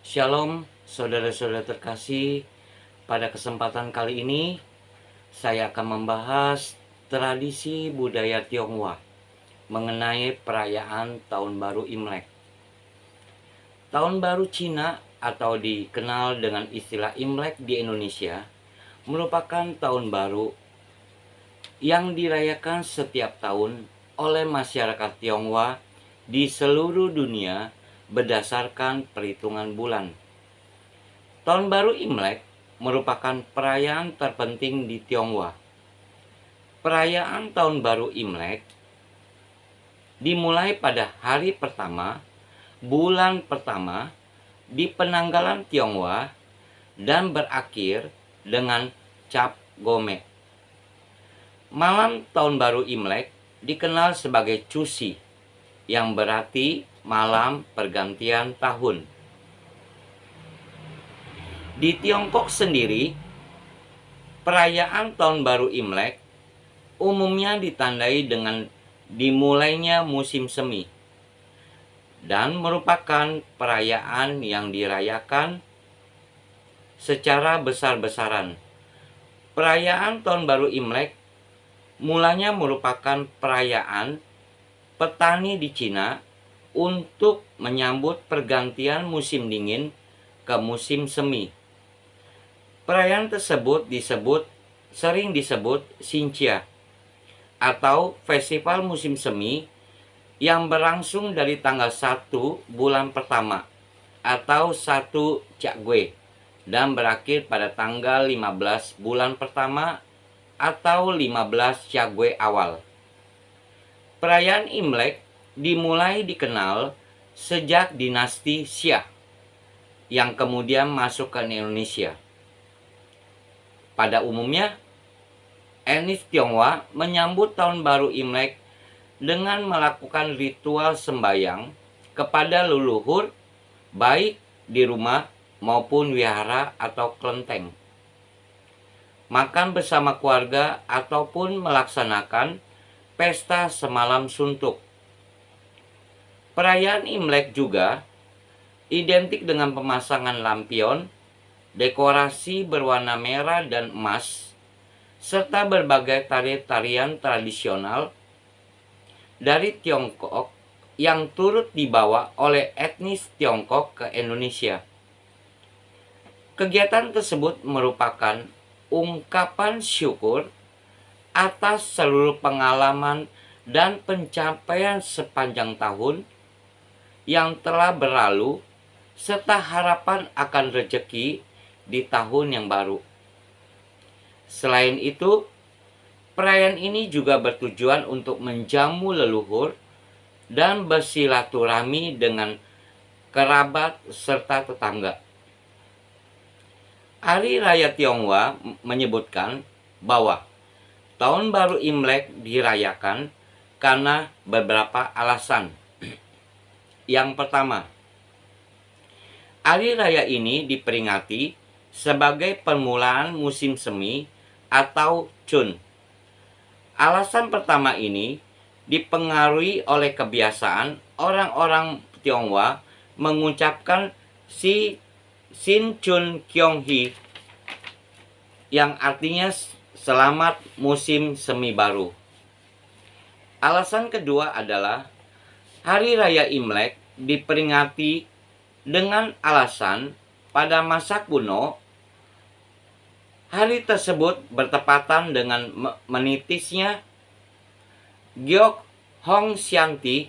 Shalom, saudara-saudara terkasih. Pada kesempatan kali ini, saya akan membahas tradisi budaya Tionghoa mengenai perayaan Tahun Baru Imlek. Tahun Baru Cina atau dikenal dengan istilah Imlek di Indonesia merupakan tahun baru yang dirayakan setiap tahun oleh masyarakat Tionghoa di seluruh dunia berdasarkan perhitungan bulan. Tahun Baru Imlek merupakan perayaan terpenting di Tionghoa. Perayaan Tahun Baru Imlek dimulai pada hari pertama, bulan pertama di penanggalan Tionghoa dan berakhir dengan Cap Gome. Malam Tahun Baru Imlek dikenal sebagai Chusi, yang berarti malam pergantian tahun. Di Tiongkok sendiri, perayaan Tahun Baru Imlek umumnya ditandai dengan dimulainya musim semi dan merupakan perayaan yang dirayakan secara besar-besaran. Perayaan Tahun Baru Imlek mulanya merupakan perayaan petani di Cina untuk menyambut pergantian musim dingin ke musim semi. Perayaan tersebut sering disebut Xinjia atau Festival Musim Semi yang berlangsung dari tanggal 1 bulan pertama atau 1 Cakgue dan berakhir pada tanggal 15 bulan pertama atau 15 Cakgue awal. Perayaan Imlek dimulai dikenal sejak dinasti Xia yang kemudian masuk ke Indonesia. Pada umumnya, etnis Tionghoa menyambut Tahun Baru Imlek dengan melakukan ritual sembahyang kepada leluhur, baik di rumah maupun wihara atau kelenteng, makan bersama keluarga ataupun melaksanakan pesta semalam suntuk. Perayaan Imlek juga identik dengan pemasangan lampion, dekorasi berwarna merah dan emas, serta berbagai tarian tradisional dari Tiongkok yang turut dibawa oleh etnis Tiongkok ke Indonesia. Kegiatan tersebut merupakan ungkapan syukur atas seluruh pengalaman dan pencapaian sepanjang tahun yang telah berlalu, serta harapan akan rezeki di tahun yang baru. Selain itu, perayaan ini juga bertujuan untuk menjamu leluhur dan bersilaturahmi dengan kerabat serta tetangga. Hari Raya Tionghoa menyebutkan bahwa Tahun Baru Imlek dirayakan karena beberapa alasan. Yang pertama, hari raya ini diperingati sebagai permulaan musim semi atau Chun. Alasan pertama ini dipengaruhi oleh kebiasaan orang-orang Tionghoa mengucapkan Xin Chun Kyong Hee yang artinya selamat musim semi baru. Alasan kedua adalah Hari Raya Imlek diperingati dengan alasan pada masa kuno hari tersebut bertepatan dengan menitisnya Giok Hong Shanti,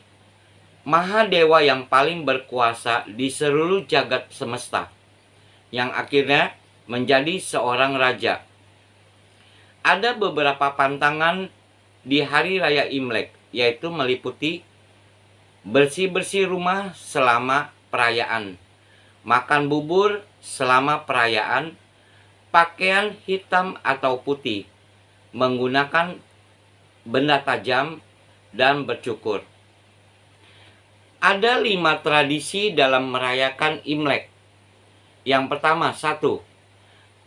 Mahadewa yang paling berkuasa di seluruh jagat semesta, yang akhirnya menjadi seorang raja. Ada beberapa pantangan di Hari Raya Imlek, yaitu meliputi bersih-bersih rumah selama perayaan, makan bubur selama perayaan, pakaian hitam atau putih, menggunakan benda tajam, dan bercukur. Ada 5 tradisi dalam merayakan Imlek. Yang pertama, 1.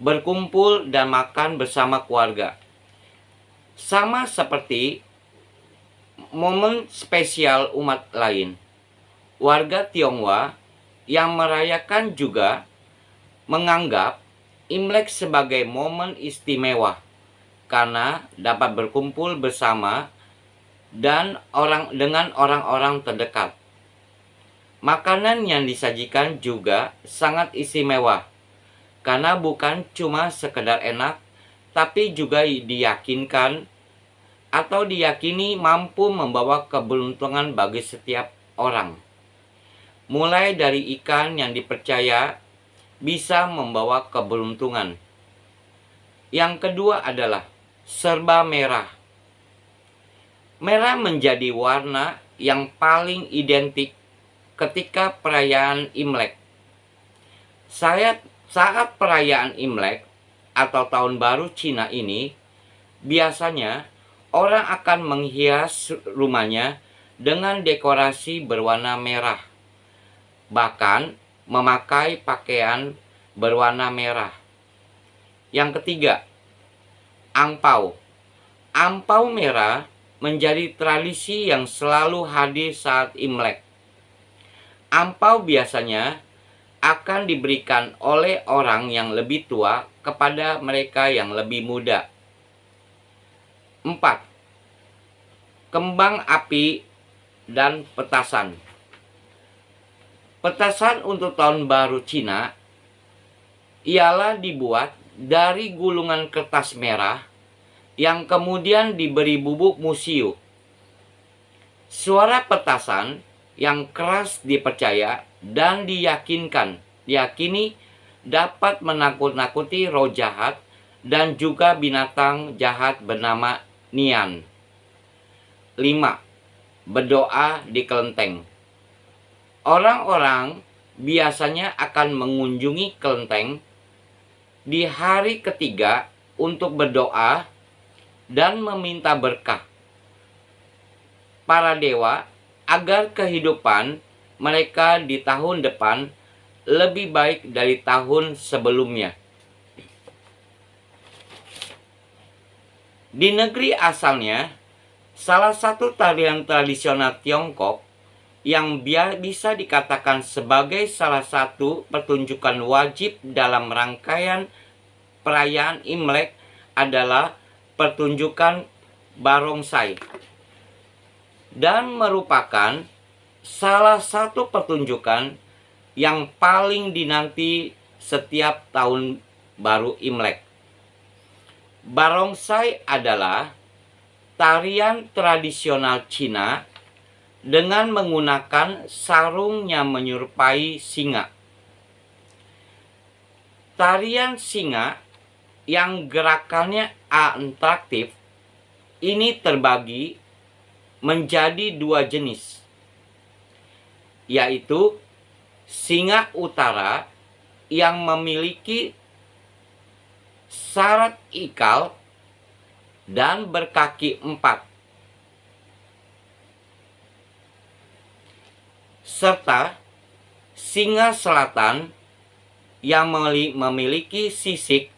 Berkumpul dan makan bersama keluarga. Sama seperti momen spesial umat lain, warga Tionghoa yang merayakan juga menganggap Imlek sebagai momen istimewa karena dapat berkumpul bersama dan dengan orang-orang terdekat. Makanan yang disajikan juga sangat istimewa karena bukan cuma sekedar enak, tapi juga diyakini mampu membawa keberuntungan bagi setiap orang. Mulai dari ikan yang dipercaya bisa membawa keberuntungan. Yang kedua adalah serba merah. Merah menjadi warna yang paling identik ketika perayaan Imlek. Saat perayaan Imlek atau Tahun Baru Cina ini, biasanya orang akan menghias rumahnya dengan dekorasi berwarna merah. Bahkan memakai pakaian berwarna merah. Yang ketiga, angpau. Angpau merah menjadi tradisi yang selalu hadir saat Imlek. Angpau biasanya akan diberikan oleh orang yang lebih tua kepada mereka yang lebih muda. 4. Kembang api dan petasan. Petasan untuk Tahun Baru Cina ialah dibuat dari gulungan kertas merah yang kemudian diberi bubuk musiu. Suara petasan yang keras dipercaya dan diyakini dapat menakut-nakuti roh jahat dan juga binatang jahat bernama Nian. 5. Berdoa di kelenteng. Orang-orang biasanya akan mengunjungi kelenteng di hari ketiga untuk berdoa dan meminta berkah para dewa agar kehidupan mereka di tahun depan lebih baik dari tahun sebelumnya. Di negeri asalnya, salah satu tarian tradisional Tiongkok yang bisa dikatakan sebagai salah satu pertunjukan wajib dalam rangkaian perayaan Imlek adalah pertunjukan barongsai, dan merupakan salah satu pertunjukan yang paling dinanti setiap tahun baru Imlek. Barongsai adalah tarian tradisional Cina dengan menggunakan sarung yang menyerupai singa. Tarian singa yang gerakannya atraktif ini terbagi menjadi dua jenis, yaitu singa utara yang memiliki syarat ikal dan berkaki 4, serta singa selatan yang memiliki sisik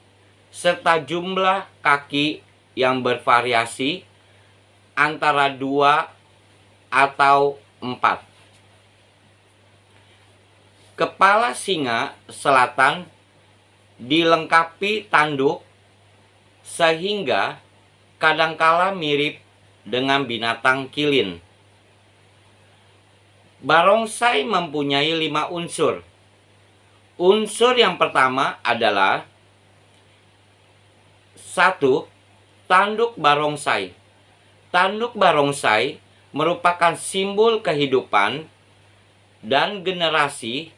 serta jumlah kaki yang bervariasi antara 2 atau 4. Kepala singa selatan dilengkapi tanduk sehingga kadangkala mirip dengan binatang kilin. Barongsai mempunyai 5 unsur. Unsur yang pertama adalah 1. Tanduk barongsai. Tanduk barongsai merupakan simbol kehidupan dan generasi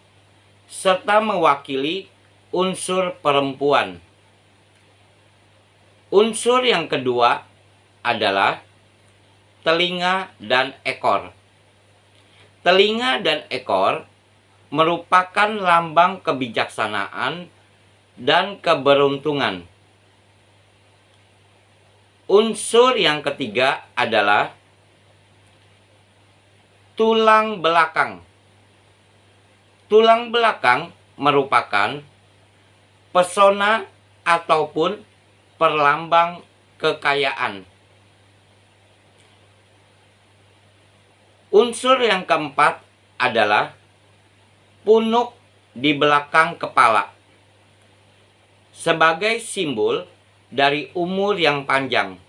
serta mewakili unsur perempuan. Unsur yang kedua adalah telinga dan ekor. Telinga dan ekor merupakan lambang kebijaksanaan dan keberuntungan. Unsur yang ketiga adalah tulang belakang. Tulang belakang merupakan pesona ataupun perlambang kekayaan. Unsur yang keempat adalah punuk di belakang kepala sebagai simbol dari umur yang panjang.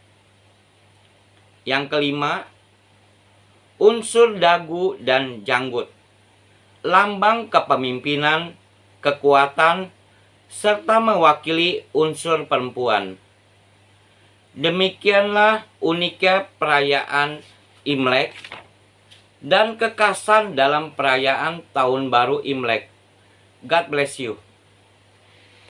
Yang kelima, unsur dagu dan janggut, lambang kepemimpinan, kekuatan, serta mewakili unsur perempuan. Demikianlah uniknya perayaan Imlek dan kekhasan dalam perayaan Tahun Baru Imlek. God bless you.